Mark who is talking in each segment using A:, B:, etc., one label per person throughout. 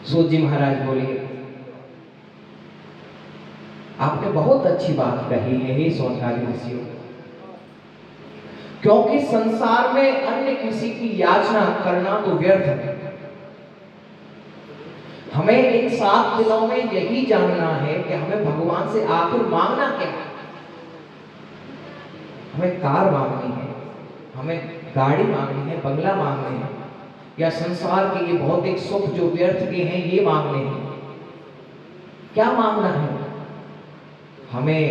A: सूत जी महाराज बोले, आपने बहुत अच्छी बात कही है हे सोनकादि ऋषियों, क्योंकि संसार में अन्य किसी की याचना करना तो व्यर्थ है। हमें इन 7 दिनों में यही जानना है कि हमें भगवान से आखिर मांगना क्या है। हमें कार मांगनी है, हमें गाड़ी मांगनी है, बंगला मांगने हैं, या संसार के ये भौतिक सुख जो व्यर्थ के हैं ये मांगने हैं। क्या मांगना है? हमें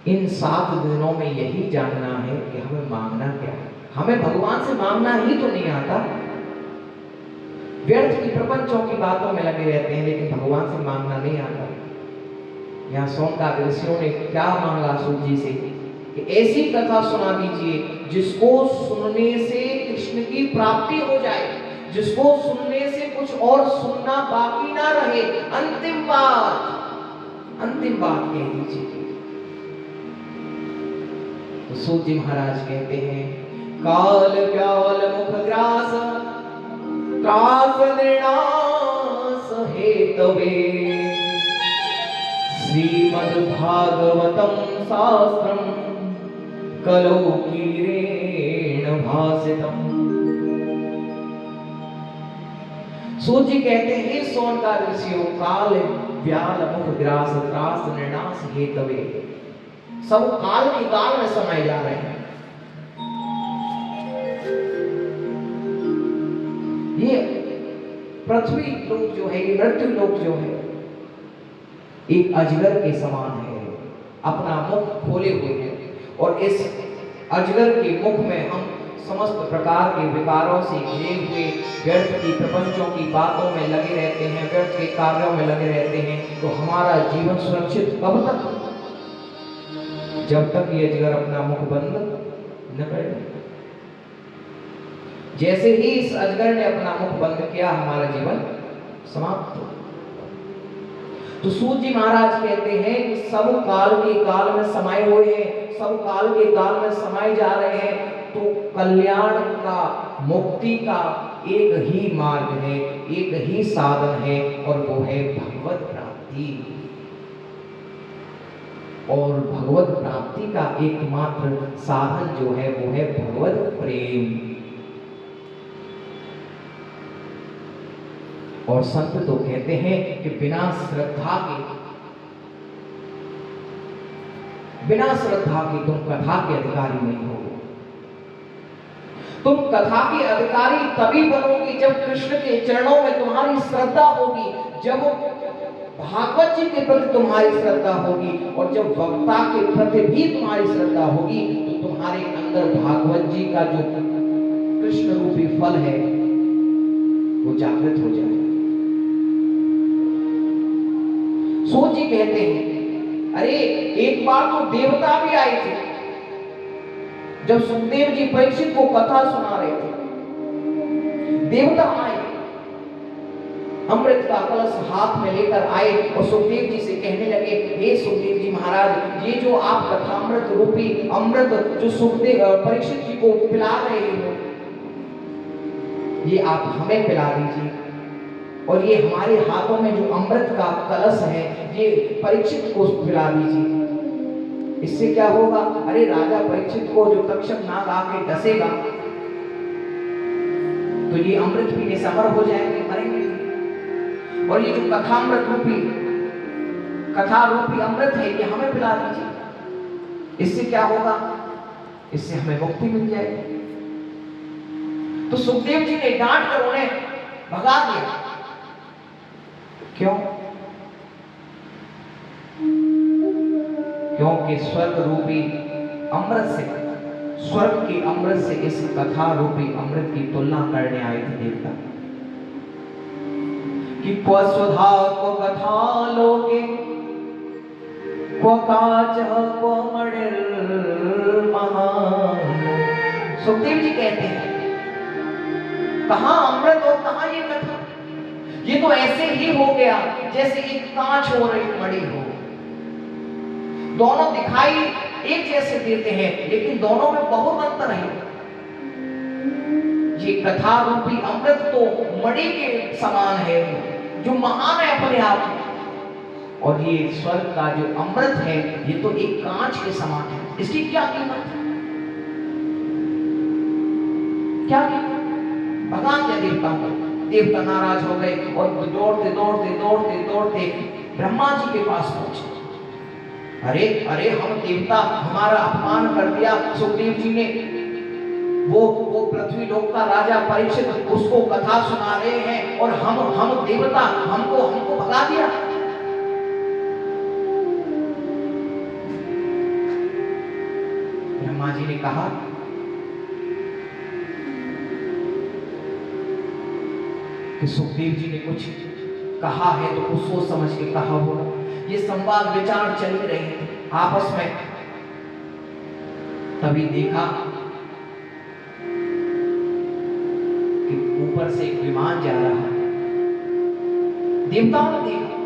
A: इन 7 दिनों में यही जानना है कि हमें मांगना क्या है। हमें भगवान से मांगना ही तो नहीं आता, व्यर्थ की प्रपंचों की बातों में लगे रहते हैं, लेकिन भगवान से मांगना नहीं आता। यहाँ सोनकादि ऋषियों ने क्या मांगा सूत जी से कि ऐसी कथा सुना दीजिए जिसको सुनने से कृष्ण की प्राप्ति हो जाए, जिसको सुनने से कुछ और सुनना बाकी ना रहे। अंतिम बात कह दीजिए। तो सूत जी महाराज कहते हैं, काल व्याल मुख ग्रास त्रास निर्णास हेतवे श्रीमद्भागवतं शास्त्रं कलौ कीरेण भासितम्। सूत जी कहते हैं सोनकादि ऋषियों, काल व्याल मुख ग्रास त्रास निर्णास हेतवे, सब काल के काल में समाये जा रहे हैं। ये पृथ्वी लोक जो है, ये मृत्यु लोक जो है, एक अजगर के समान है, अपना मुख खोले हुए है, और इस अजगर के मुख में हम समस्त प्रकार के विकारों से घिरे हुए व्यर्थ की प्रपंचों की बातों में लगे रहते हैं, व्यर्थ के कार्यों में लगे रहते हैं। तो हमारा जीवन सुरक्षित कब तक? जब तक ये अजगर अपना मुख बंद न कर दे। जैसे ही इस अजगर ने अपना मुख बंद किया, हमारा जीवन समाप्त हो। तो सूत जी महाराज कहते हैं कि सब काल के काल में समाये हुए हैं, सब काल के काल में समाये जा रहे हैं। तो कल्याण का, मुक्ति का एक ही मार्ग है, एक ही साधन है, और वो है भगवत प्राप्ति। और भगवत प्राप्ति का एकमात्र साधन जो है वो है भगवत प्रेम। और संत तो कहते हैं कि बिना श्रद्धा के तुम कथा के अधिकारी नहीं हो। तुम कथा के अधिकारी तभी बनोगी जब कृष्ण के चरणों में तुम्हारी श्रद्धा होगी, जब भागवत जी के प्रति तुम्हारी श्रद्धा होगी, और जब वक्ता के प्रति भी तुम्हारी श्रद्धा होगी, तो तुम्हारे अंदर भागवत जी का जो कृष्ण रूपी फल है वो जागृत हो जाए। सूत जी कहते हैं, अरे एक बार तो देवता भी आए थे, जब सुखदेव जी परीक्षित को कथा सुना रहे थे। देवता आए, अमृत का कलश हाथ में लेकर आए, और सुखदेव जी से कहने लगे, हे सुखदेव जी महाराज, ये जो आप कथामृत रूपी अमृत जो सुखदेव परीक्षित जी को पिला रहे हो, ये आप हमें पिला दीजिए। और ये हमारे हाथों में जो अमृत का कलश है, ये परीक्षित को पिला दीजिए। इससे क्या होगा? अरे राजा परीक्षित को जो तक्षक नाग आके डसेगा, तो ये अमृत पीने से अमर हो जाएंगे, मरेंगे। और ये जो कथामृत रूपी, कथा रूपी अमृत है, ये हमें पिला दीजिए। इससे क्या होगा? इससे हमें मुक्ति मिल जाएगी। तो सुखदेव जी ने डांट कर उन्हें भगा दिया। क्यों? क्योंकि स्वर्ग रूपी अमृत से, स्वर्ग के अमृत से इस कथा रूपी अमृत की तुलना करने आए थे देवता। कि क्व स्वधा क्व कथा लोके क्व काच क्व मणिर्महान। सुखदेव जी कहते हैं, कहां अमृत और कहां ये कथा? ये तो ऐसे ही हो गया जैसे एक कांच और एक मणि हो। दोनों दिखाई एक जैसे देते हैं, लेकिन दोनों में बहुत अंतर है। ये कथा रूपी अमृत तो मणि के समान है, जो महान है अपने आप में। और ये स्वर्ग का जो अमृत है, ये तो एक कांच के समान है। इसकी क्या कीमत है? क्या कीमत? भगवान क्या देवताओं को, देवता नाराज हो गए और दौड़ते दौड़ते दौड़ते दौड़ते ब्रह्मा जी के पास पहुंचे। अरे अरे, हम देवता, हमारा अपमान कर दिया सुखदेव जी ने। वो पृथ्वी लोक का राजा परीक्षित उसको कथा सुना रहे हैं और हम देवता, हमको भगा दिया। ब्रह्मा जी ने कहा कि सुखदेव जी ने कुछ कहा है तो कुछ सोच समझ के कहा होगा। ये संवाद विचार चल ही रहे थे आपस में। तभी देखा कि ऊपर से एक विमान जा रहा है। देवताओं ने देखा।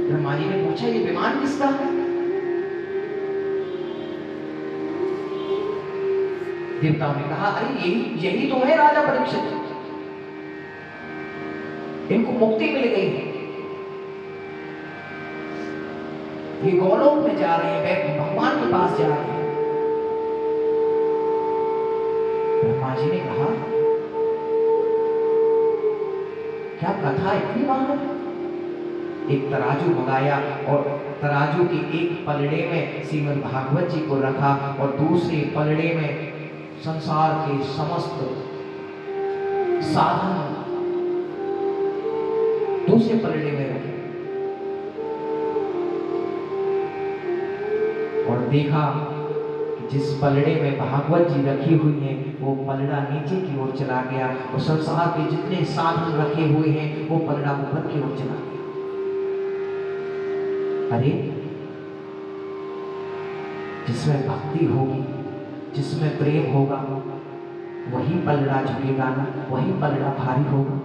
A: ब्रह्मा जी ने पूछा, ये विमान किसका है? देवताओं ने कहा, अरे यही तो है राजा परीक्षित, इनको मुक्ति मिल गई है, ये गोलोक में जा रहे हैं, भगवान के पास जा रहे हैं। ब्रह्मा जी ने कहा, क्या कथा इतनी महान है? एक तराजू मंगाया और तराजू की एक पलड़े में श्रीमद् भागवत जी को रखा और दूसरे पलड़े में संसार के समस्त साधन दूसरे पलड़े में रखे और देखा कि जिस पलड़े में भागवत जी रखी हुई है वो पलड़ा नीचे की ओर चला गया और संसार के जितने साधन रखे हुए हैं वो पलड़ा ऊपर की ओर चला गया। अरे, जिसमें भक्ति होगी, जिसमें प्रेम होगा, वही पलड़ा झुकेगा ना, वही पलड़ा भारी होगा।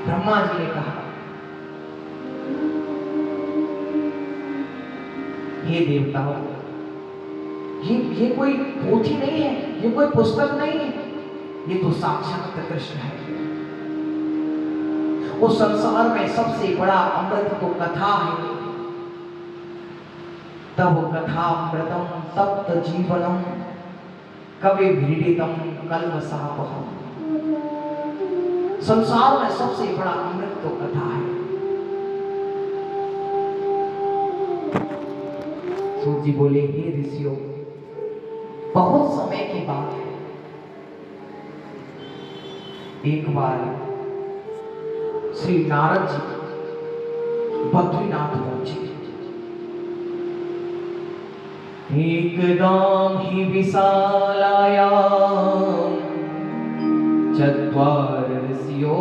A: ब्रह्मा जी ने कहा, ये देवताओं, ये कोई पोथी नहीं है, ये कोई पुस्तक नहीं है, ये तो साक्षात कृष्ण है। वो संसार में सबसे बड़ा अमृत तो कथा है। तब कथामृतम तप्त जीवनम कवि भीड़ितम कल्मषापहम। संसार में सबसे बड़ा अमृत तो कथा है। सूत जी बोले, हे ऋषियों, बहुत समय की बात है, एक बार श्री नारद जी बद्रीनाथ पहुंचे। एकदम हि विशालायां चत्वार ऋषियो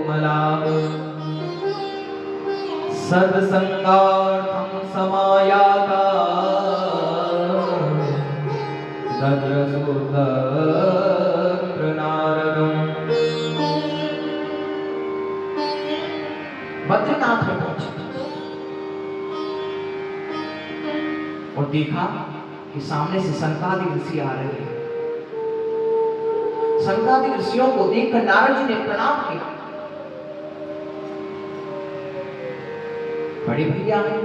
A: मलाः सत्संगार्थं समायाता दद्रसुतत्र नारदम्। बद्रीनाथ में पहुंचे और देखा कि सामने से सनकादिक ऋषि आ रहे हैं। सनकादिक ऋषियों को देखकर नारद जी ने प्रणाम किया। बड़े भैया हैं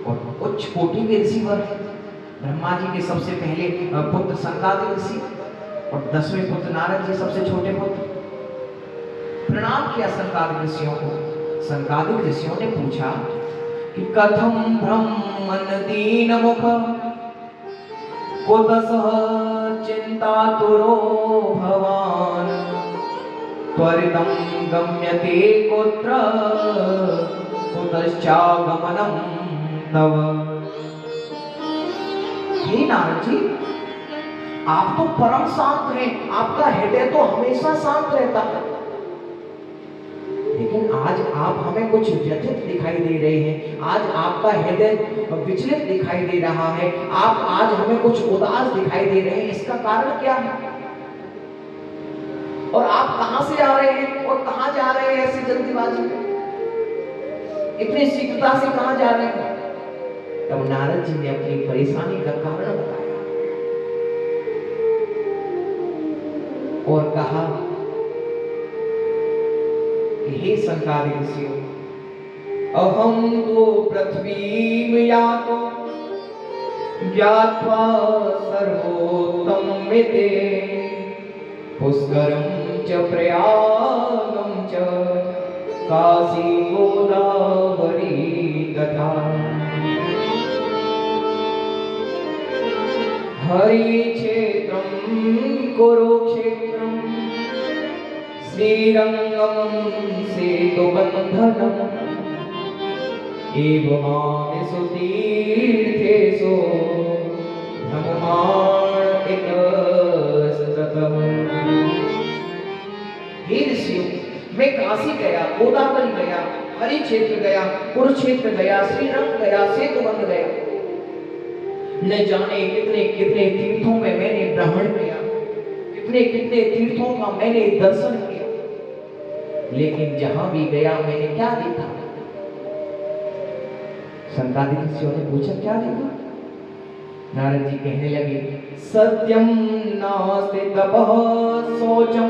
A: और उच्च कोटि के ऋषिवर हैं। ब्रह्मा जी के सबसे पहले पुत्र सनकादिक ऋषि और 10वें पुत्र नारद जी सबसे छोटे पुत्र। प्रणाम किया सनकादिक ऋषियों को। सनकादिक ऋषियों ने पूछा कि कथम ब्रह्मन् दीन मुख कुतसः चिंतातुरो भवान त्वरितं गम्यते कुत्र कुतश्चागमनं तव। हे नारद जी, आप तो परम शांत हैं, आपका हृदय तो हमेशा शांत रहता है, लेकिन आज आप हमें कुछ व्यथित दिखाई दे रहे हैं। आज आपका हृदय विचलित दिखाई दे रहा है। आप आज हमें कुछ उदास दिखाई दे रहे हैं। इसका कारण क्या है? और आप कहां से आ रहे हैं और कहां जा रहे हैं? ऐसी जल्दीबाजी में, इतनी शीघ्रता से कहां जा रहे हैं? तब नारद जी ने अपनी परेशानी का कारण बताया और कहा कि हे संकादिक ऋषियों, अहम तो पृथ्वी यातो ज्ञात्वा सर्वोत्तम मिते पुष्करम च प्रयागम च काशी गोदावरी तथा हरि क्षेत्रम कुरुक्षेत्रम श्रीरंगम सेतुबंधनम एवमादिषु तीर्थेषु भ्रममाण इतस्ततः। हे ऋषियों, मैं काशी गया, गोदावरी गया, हरि क्षेत्र गया, कुरुक्षेत्र गया, श्रीरंग गया, सेतुबंध गया, न जाने कितने कितने तीर्थों में मैंने भ्रमण किया, कितने कितने तीर्थों का मैंने दर्शन किया, लेकिन जहां भी गया मैंने क्या देखा? संकादिक ऋषियों ने पूछा क्या देखा? नारद जी कहने लगे, सत्यम नास्ति तपः शौचम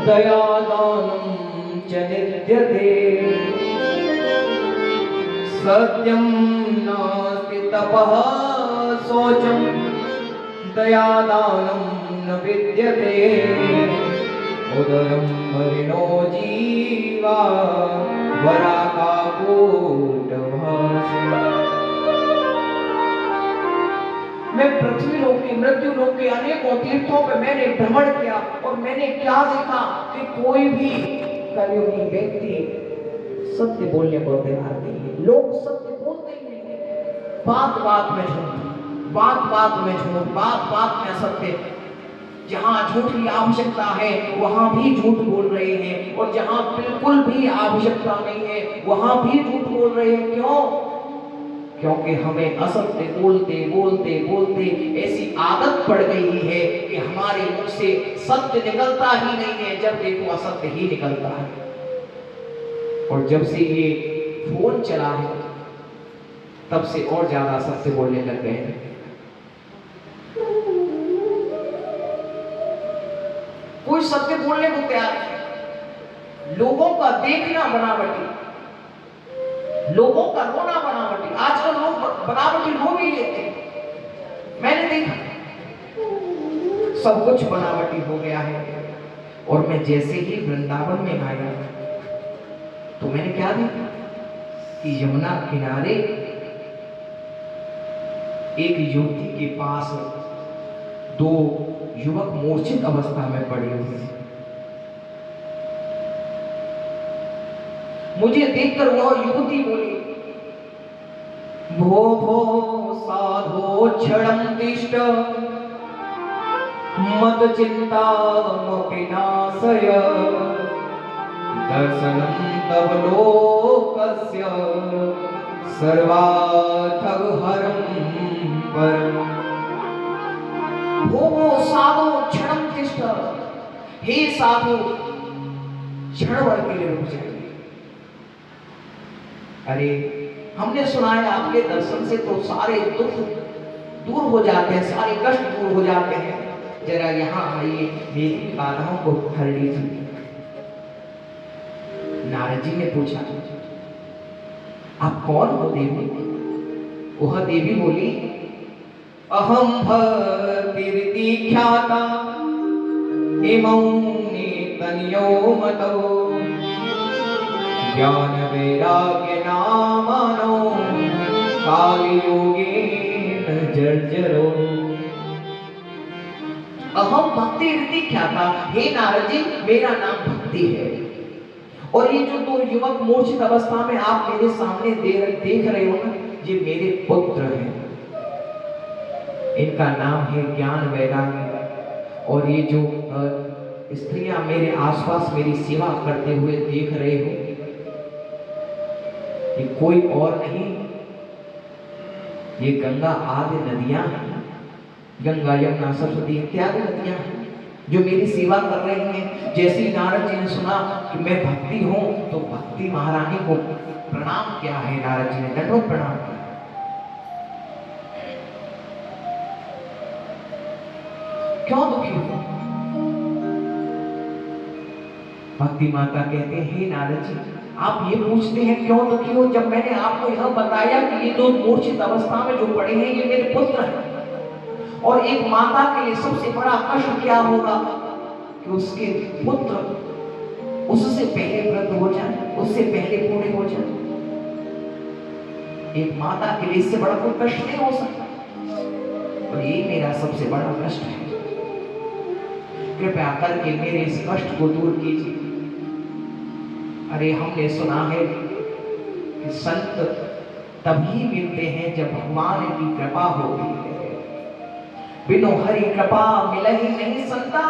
A: दयादानं च निद्यते। सत्यम नास्ति तपः शौचम दयादानं न विद्यते उदरम हरिणो जीवा वराका मैं पृथ्वी लोक के, मृत्यु लोक के अनेकों तीर्थों पे मैंने भ्रमण किया और मैंने क्या देखा कि कोई भी कलियुगी व्यक्ति सत्य बोलने को तैयार नहीं है। लोग सत्य बोलते ही नहीं है, बात बात में झूठ, बात बात में झूठ, बात बात में असत्य। जहां झूठ की आवश्यकता है वहां भी झूठ बोल रहे हैं और जहां बिल्कुल भी आवश्यकता नहीं है वहां भी झूठ बोल रहे हैं। क्यों? क्योंकि हमें असत्य बोलते बोलते बोलते ऐसी आदत पड़ गई है कि हमारे मुख से सत्य निकलता ही नहीं है, जब देखो असत्य ही निकलता है। और जब से ये फोन चला है तब से और ज्यादा सत्य बोलने लग गए हैं। कोई सत्य बोलने को तैयार है। लोगों का देखना बनावटी, लोगों का रोना बनावटी। आजकल लोग बनावटी रो भी लेते हैं, मैंने देखा। सब कुछ बनावटी हो गया है। और मैं जैसे ही वृंदावन में आया तो मैंने क्या देखा कि यमुना किनारे एक युवती के पास दो युवक मूर्छित अवस्था में पड़े हुए हैं। मुझे देखकर वह युवती बोली, भो भो साधो क्षणं तिष्ठ मत चिंता नाशय दर्शनं तव लोकस्य सर्वार्थं हरं परम्। भो साधो क्षणं तिष्ठ, हे साधु क्षण भर के लिए रुक जाइए। अरे हमने सुना है आपके दर्शन से तो सारे दुख दूर हो जाते हैं, सारे कष्ट दूर हो जाते हैं। जरा यहाँ आइए, मेरी बाधाओं को हर लीजिए। नारद जी ने पूछा, आप कौन हो देवी? वह देवी बोली, अहम भक्तिरिति ख्याता इमौ तन्यो मतो ज्ञान वैराग्य नामानो कालयोगेन जर्जरो। अहम भक्ति रीति ख्याता, हे नारद जी मेरा नाम भक्ति है। और ये जो दो युवक मूर्छित अवस्था में आप मेरे सामने देख रहे हो ना, ये मेरे पुत्र हैं। इनका नाम है ज्ञान वैराग्य। और ये जो स्त्रियां मेरे आसपास मेरी सेवा करते हुए देख रहे हो, ये कोई और नहीं, ये गंगा आदि नदियां हैं। गंगा यमुना सरस्वती इत्यादि नदियां हैं जो मेरी सेवा कर रही हैं। जैसे ही नारद जी ने सुना कि मैं भक्ति हूं तो भक्ति महारानी को प्रणाम किया है। नारद जी ने दंडवत प्रणाम किया। क्यों दुखी हो? भक्ति माता कहते हैं, हे नारद जी, आप ये पूछते हैं क्यों दुखी हो, जब मैंने आपको यह बताया कि ये दो मूर्छित अवस्था में जो पड़े हैं ये मेरे पुत्र हैं, और एक माता के लिए सबसे बड़ा कष्ट क्या होगा कि उसके पुत्र उससे पहले वृद्ध हो जाए, उससे पहले पूर्ण हो जाए। एक माता के लिए इससे बड़ा कोई कष्ट नहीं हो सकता, और ये मेरा सबसे बड़ा कष्ट है। कृपया करके मेरे इस कष्ट को दूर कीजिए। अरे हमने सुना है कि संत तभी मिलते हैं जब भगवान की कृपा होती है, बिनु हरि कृपा मिलहि नहीं संता।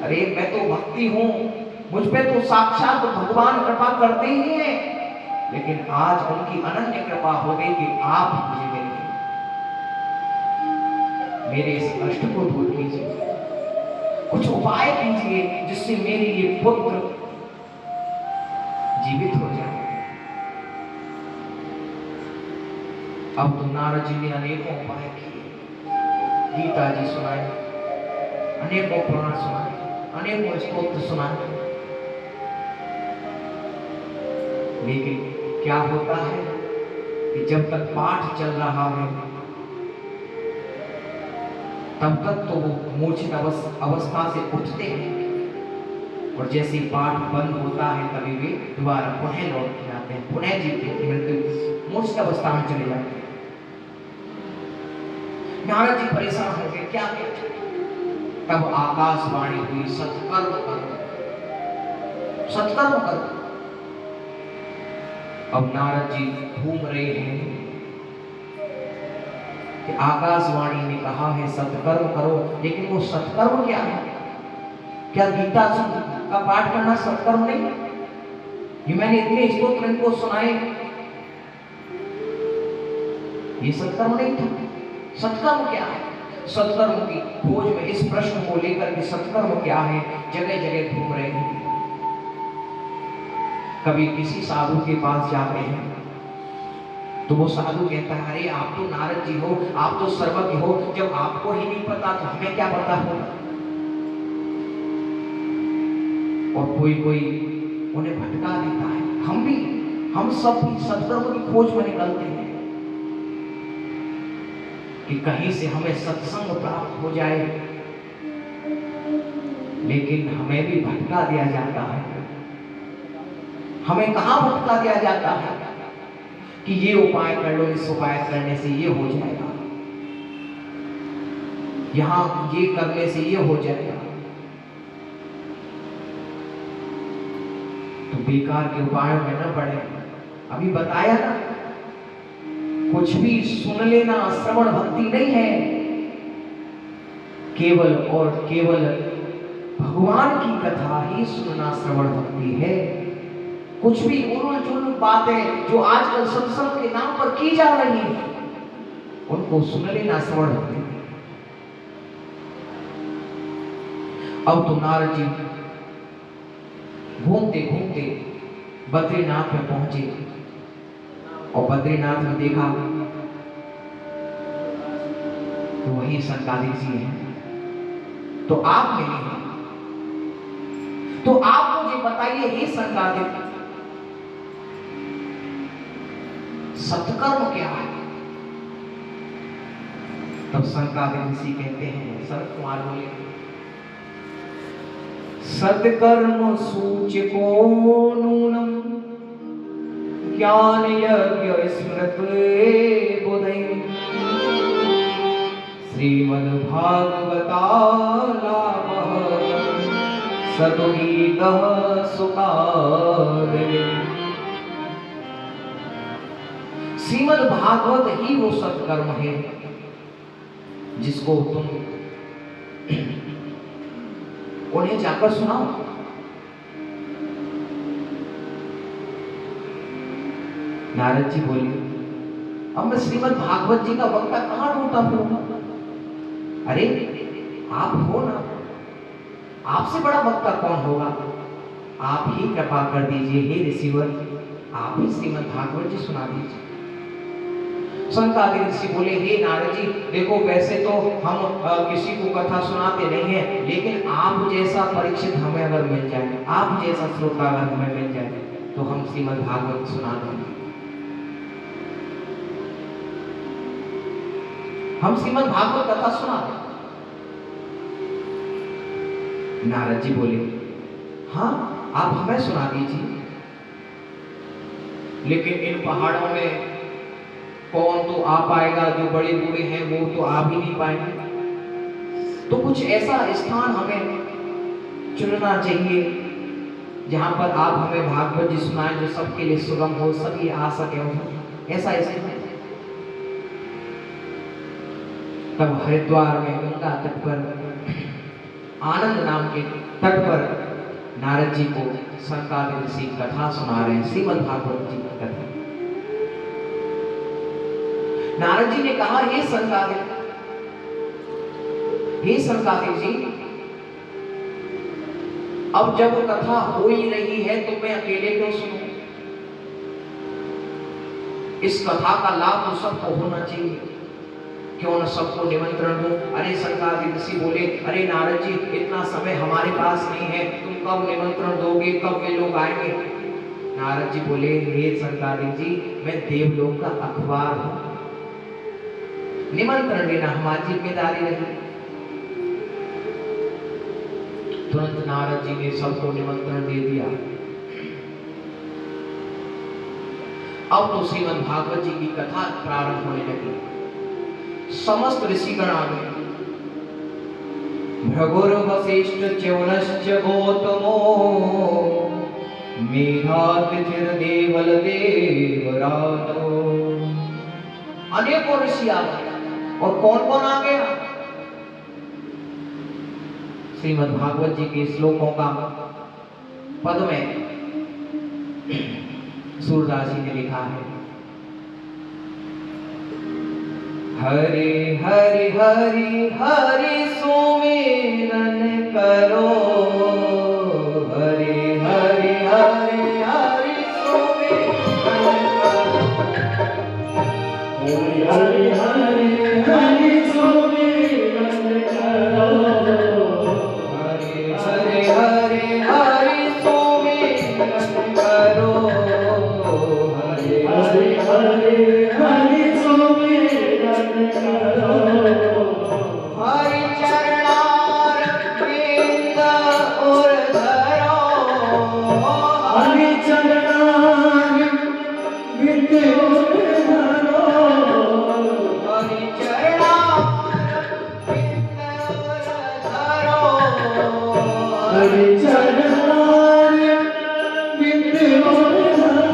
A: अरे मैं तो भक्ति हूं, मुझ पे तो साक्षात भगवान कृपा करते ही हैं, लेकिन आज उनकी अनन्य कृपा हो गई कि आप मुझे मिले। मेरे इस कष्ट को दूर कीजिए, कुछ उपाय कीजिए जिससे मेरे ये पुत्र जीवित हो जाए। अब तो नारद जी ने अनेकों उपाय किए, गीता जी सुनाए, अनेकों पुराण सुनाए, अनेकों स्तोत्र सुनाए, लेकिन क्या होता है कि जब तक पाठ चल रहा है तब तक तो वो मूर्छित अवस्था से उठते हैं, और जैसे ही पाठ बंद होता है तभी वे दोबारा पुनः लौट के आते हैं, पुनः जीते हैं, मृत्यु मूर्छित अवस्था में चले जाते हैं। नारद जी परेशान हो गए, क्या किया? तब आकाशवाणी हुई, सत्कर्म करो, सत्कर्म करो। अब नारद जी घूम रहे हैं कि आकाशवाणी ने कहा है सत्कर्म करो, लेकिन वो सत्कर्म क्या है? क्या गीता का पाठ करना सत्कर्म नहीं? ये मैंने इतने स्तोत्र इनको सुनाए, ये सत्कर्म नहीं था। सत्कर्म क्या है? सत्कर्म की खोज में इस प्रश्न को लेकर कि सत्कर्म क्या है जगह जगह घूम रहे हैं। कभी किसी साधु के पास जाते हैं तो वो साधु कहता है, अरे आप तो नारद जी हो, आप तो सर्वज्ञ हो, जब आपको ही नहीं पता तो हमें क्या पता होगा। और कोई कोई उन्हें भटका देता है। हम सब सत्कर्म की खोज में निकलते हैं कि कहीं से हमें सत्संग प्राप्त हो जाए, लेकिन हमें भी भटका दिया जाता है। हमें कहां भटका दिया जाता है कि ये उपाय कर लो, इस उपाय करने से ये हो जाएगा, यहां ये करने से ये हो जाएगा। तो बेकार के उपायों में न पड़े। अभी बताया ना, कुछ भी सुन लेना श्रवण भक्ति नहीं है, केवल और केवल भगवान की कथा ही सुनना श्रवण भक्ति है। कुछ भी उलझुल बातें जो आजकल सत्संग के नाम पर की जा रही है, उनको सुन लेना श्रवण भक्ति। अब तो नारद जी घूमते घूमते बद्रीनाथ में पहुंचे, और बद्रीनाथ में देखा तो वही संतादिक जी हैं। तो आप मिले हैं, तो आप मुझे बताइए, हे संतादिक, सत्कर्म क्या है? तब संतादिक ऋषि कहते हैं, शरद कुमार बोले, सत्कर्म सूचको नूनम ज्ञान यज्ञ स्मृति बुधै श्रीमद् भागवतालापः सतुगीतः सुकादरे। श्रीमद् भागवत ही वो सत्कर्म है जिसको तुम उन्हें जाकर सुनाओ। नारद जी बोले, अब मैं श्रीमद् भागवत जी का वक्ता कहां ढूंढता फिरूंगा? अरे आप हो ना, आपसे बड़ा वक्ता कौन होगा? आप ही कृपा कर दीजिए, हे ऋषिवर, आप ही श्रीमद् भागवत जी सुना दीजिए। सनकादिक ऋषि बोले, हे नारद जी, देखो वैसे तो हम किसी को कथा सुनाते नहीं हैं, लेकिन आप जैसा परीक्षित हमें अगर मिल जाए, आप जैसा श्रोता अगर हमें मिल जाए, तो हम श्रीमद् भागवत सुना देंगे। हम श्रीमद् भागवत कथा सुना दें। नारद जी बोले, हाँ आप हमें सुना दीजिए, लेकिन इन पहाड़ों में कौन तो आ पाएगा, जो बड़े बूढ़े हैं वो तो आ भी नहीं पाएंगे। तो कुछ ऐसा स्थान हमें चुनना चाहिए जहां पर आप हमें भागवत जी सुनाएं, जो सबके लिए सुगम हो, सभी आ सके हो, ऐसा स्थान। तब हरिद्वार में गंगा तट पर, आनंद नाम के तट पर नारद जी को सनकादिक ऋषि कथा सुना रहे हैं, श्रीमद् भागवत जी की कथा। नारद जी ने कहा, हे सनकादिक जी, अब जब कथा हो ही रही है तो मैं अकेले क्यों सुनूं? इस कथा का लाभ तो सबको होना चाहिए, क्यों न सबको निमंत्रण दूं? अरे सनकादिक ऋषि बोले, अरे नारद जी, इतना समय हमारे पास नहीं है, तुम कब निमंत्रण दोगे, कब वे लोग आएंगे? नारद जी बोले, हे सनकादिक जी, मैं देवलोक का अखबार हूं, निमंत्रण देना हमारी जिम्मेदारी रही। तुरंत नारद जी ने सबको निमंत्रण दे दिया। अब तो श्रीमद् भागवत जी की कथा प्रारंभ होने लगी। समस्त ऋषिगण आ गए। भृगुर वशिष्ठ च्यवनश्च गौतमो मेधातिथिर देवल देवरातो। अनेकों ऋषि आ गए। और कौन कौन आ गया? श्रीमद् भागवत जी के श्लोकों का पद में सूरदास जी ने लिखा है, हरे हरि हरि हरि सुमिरन करो, हरे हरि हरि हरि सुमिरन करो, हरि हरि हरि हरि सुमिरन करो, हरे हरि हरि हरि सुमिरन करो, हरे हरि हरि हरि सुमिरन करो, हरि चरणार बिंद उर धरो, हरि चरणार बिंद उर धरो, हरि चरणार बिंद उर धरो, हरि चरणार बिंद उर धरो,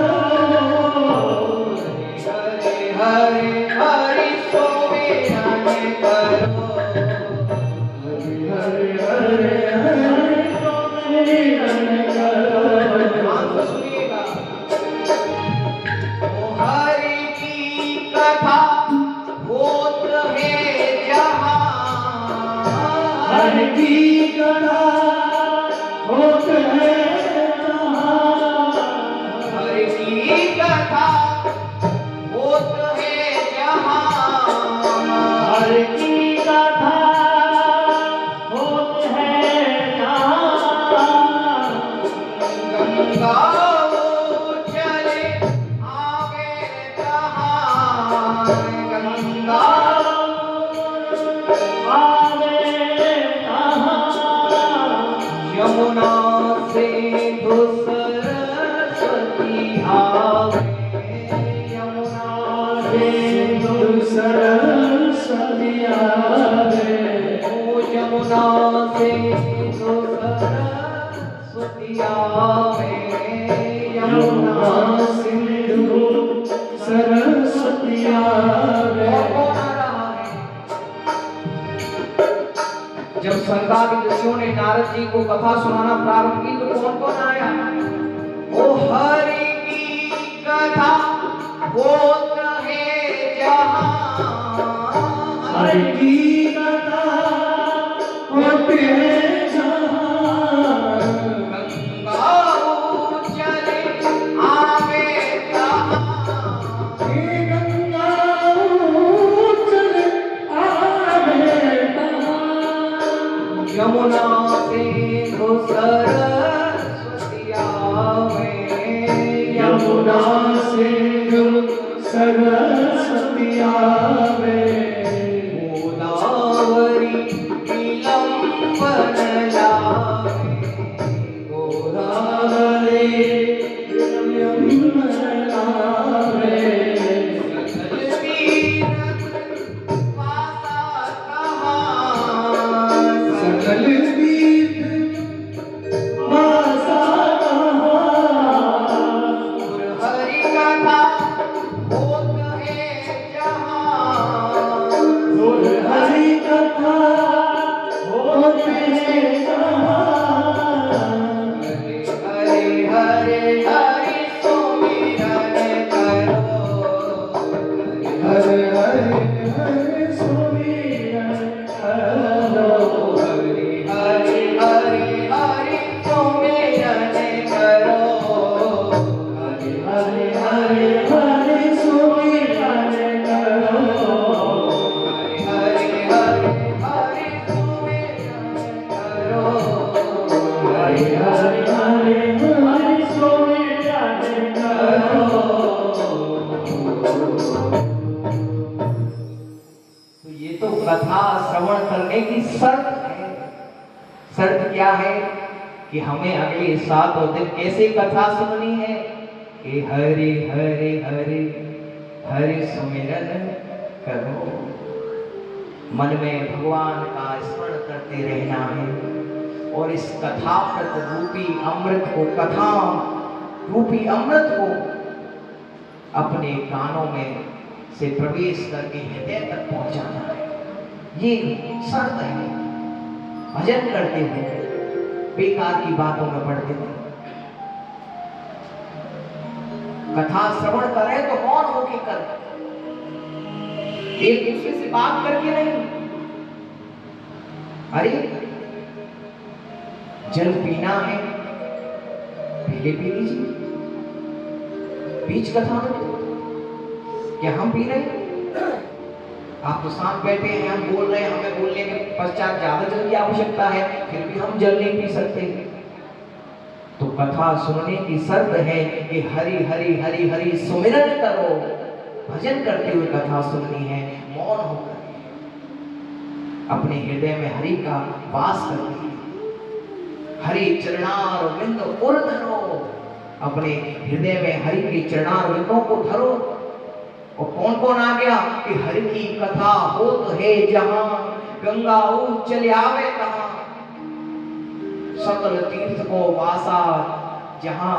A: हरि हरि सुमिरन करो, हरि हरि हरि हरि सुमिरन करो। ध्यान से सुनिएगा। ओ हरि की कथा होत है जहाँ, हरि की कथा होत है जहाँ, हरि की कथा होत है जहाँ, हरि की कथा होत है जहाँ, गंगा चले आगे जहाँ, गंगा आगे जहाँ, यमुना सिंधु सरस्वती आवे, यमुना सिंधु सरस्वती आवे, ओ यमुना सिंधु सरस्वती आवे, यमुना सिंधु सरस्वती आवे। कौन आ रहा है? जब सनकादिक ऋषियों ने नारद जी को कथा सुनाना प्रारंभ की तो कौन कौन आया? ओ हरि की कथा होत है जहाँ, हरि की कथा होत है जहाँ, गंगा चले आवे जहाँ, गंगा यमुना से हो सरस्वती आवे,
B: यमुना से हो सरस्वती आवे,
A: गोदावरी विलंबन लावे,
B: गोदावरी विलंबन लावे,
A: सकल तीरथ वासा कहाँ,
B: सकल तीर्थ वासा कहाँ,
A: सुर हरि कथा होत है जहाँ,
B: सुर हरि कथा होते हैं जहाँ,
A: हरे हरे हरे सुमिरन करो,
B: हरे हरे हरे सुमिरन करो,
A: हरे हरे हरे हरे सुमिरन करो,
B: हरे हरे हरे हरे सुमिरन करो,
A: हरे हरे हरे सुमिरन करो,
B: हरे हरे हरे हरे सुमिरन करो।
A: तो ये तो कथा श्रवण करने की शर्त है। शर्त क्या है कि हमें अगले 7 दिन कैसे कथा सुननी है कि हरे हरे हरे हरे सुमिरन करो, मन में भगवान का स्मरण करते रहना है और इस कथामृत रूपी अमृत को, कथा रूपी अमृत को अपने कानों में से प्रवेश करके हृदय तक पहुंचाना है। ये शर्त है। भजन करते हुए बेकार की बातों में पड़ते नहीं। कथा श्रवण करें तो मौन होके करें, एक दूसरे से बात करके नहीं। अरे जल पीना है पहले पी लीजिए, बीच कथा में क्या हम पी रहे हैं? आप तो शांत बैठे हैं, हम बोल रहे हैं, हमें बोलने के पश्चात ज्यादा जल की आवश्यकता है, फिर भी हम जल नहीं पी सकते। तो कथा सुनने की शर्त है कि हरि हरि हरि हरि सुमिरन करो, भजन करते हुए कथा सुननी है, मौन होकर अपने हृदय में हरि का वास करनी है। हरि चरणार विंद उर धरो, अपने हृदय में हरि के चरणार विंदों को धरो। और कौन कौन आ गया कि हरि की कथा होत है जहां, गंगा चले आवे तहां, सकल तीर्थ को वासा जहां,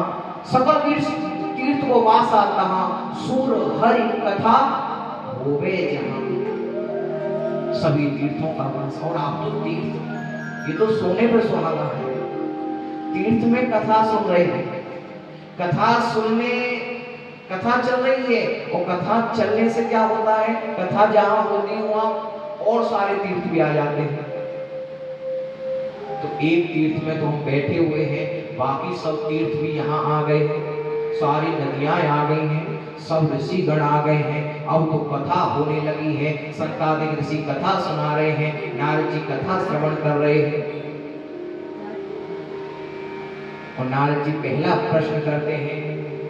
A: सकल तीर्थ को वासा तहां, सुर हरि कथा होवे जहां। सभी तीर्थों का वास। और आप तो तीर्थ, ये तो सोने पर सुहागा है। तीर्थ में कथा सुन रहे हैं, कथा सुनने, कथा चल रही है, और कथा चलने से क्या होता है, कथा जहां होती है वहां और सारे तीर्थ भी आ जाते हैं। तो एक तीर्थ में तो हम बैठे हुए हैं, बाकी सब तीर्थ भी यहाँ आ गए हैं, सारी नदियां आ गई हैं, सब ऋषिगण आ गए हैं। अब तो कथा होने लगी है, संतादिक ऋषि कथा सुना रहे हैं, नारद जी कथा श्रवण कर रहे हैं। और नारद जी पहला प्रश्न करते हैं,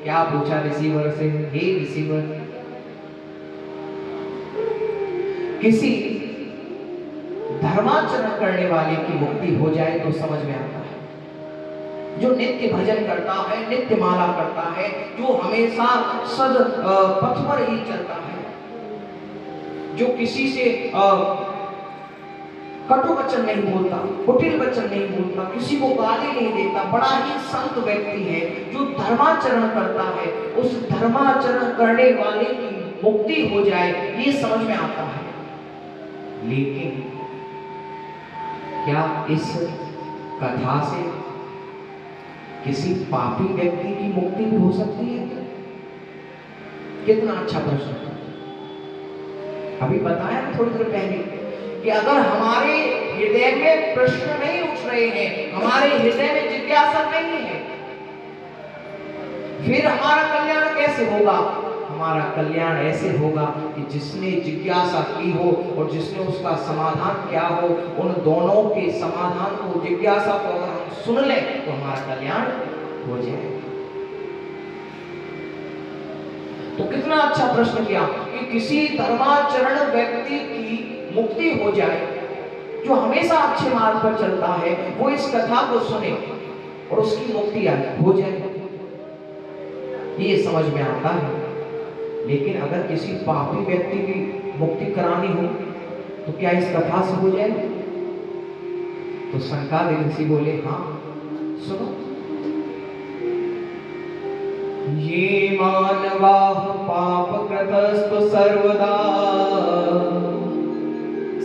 A: क्या पूछा ऋषिवर से? हे ऋषिवर, किसी धर्माचरण करने वाले की मुक्ति हो जाए तो समझ में आता है। जो नित्य भजन करता है, नित्य माला करता है, जो हमेशा सद पथ पर ही चलता है, जो किसी से कटु वचन नहीं बोलता, कुटिल वचन नहीं बोलता, किसी को गाली नहीं देता, बड़ा ही संत व्यक्ति है, जो धर्माचरण करता है, उस धर्माचरण करने वाले की मुक्ति हो जाए ये समझ में आता है। लेकिन क्या इस कथा से किसी पापी व्यक्ति की मुक्ति भी हो सकती है? कितना अच्छा प्रश्न। अभी बताया ना थोड़ी देर पहले कि अगर हमारे हृदय में प्रश्न नहीं उठ रहे हैं, हमारे हृदय में जिज्ञासा नहीं है, फिर हमारा कल्याण कैसे होगा? हमारा कल्याण ऐसे होगा कि जिसने जिज्ञासा की हो और जिसने उसका समाधान किया हो, उन दोनों के समाधान को, जिज्ञासा को अगर हम सुन लें तो हमारा कल्याण हो जाए। तो कितना अच्छा प्रश्न किया कि किसी धर्माचरण व्यक्ति की मुक्ति हो जाए, जो हमेशा अच्छे मार्ग पर चलता है, वो इस कथा को सुने और उसकी मुक्ति हो जाए, ये समझ में आता है। लेकिन अगर किसी पापी व्यक्ति की मुक्ति करानी हो तो क्या इस कथा से हो जाए? तो शंकर ऋषि बोले, हाँ सुनो। ये मानवा पाप कृतस्तु सर्वदा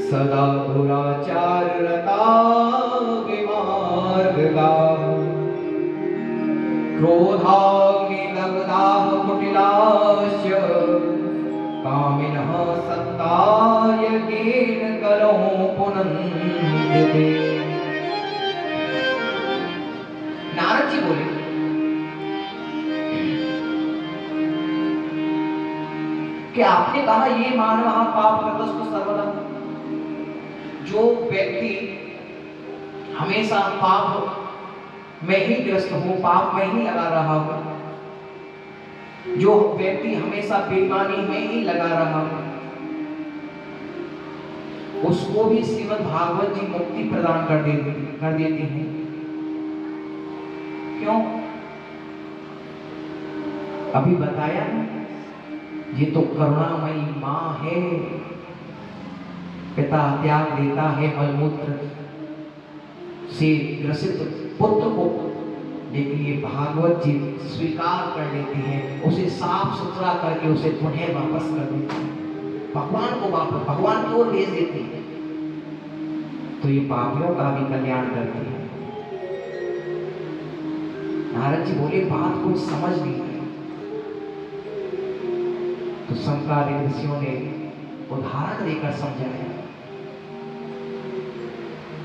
A: सदा दुराचार रता विमार्गा क्रोधाग्निदग्धाः कुटिलाश्च कामिनः सत्तायज्ञेन करो पुनन्दिते। नारद जी बोले कि आपने कहा ये मानव पाप कृतस्तु सर्वदा, जो व्यक्ति हमेशा पाप में ही ग्रस्त हो, पाप में ही लगा रहा हो, जो व्यक्ति हमेशा बेईमानी में ही लगा रहा हो, उसको भी श्रीमद् भागवत जी मुक्ति प्रदान कर देती हैं। क्यों? अभी बताया, ये तो करुणामयी माँ है, पिता त्याग देता है मलमूत्र से ग्रसित पुत्र को, लेकिन ये भागवत जी स्वीकार कर लेती है, उसे साफ सुथरा करके उसे पुनः वापस कर देती है, भगवान को वापस भगवान की ओर भेज देती है। तो ये पापियों का भी कल्याण करती है। नारद जी बोले, बात कोई समझ नहीं है। तो शंकर ऋषियों ने उदाहरण देकर समझाया।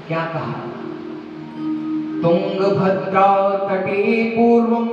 A: क्या कहा? तुंगभद्रा तटे पूर्वम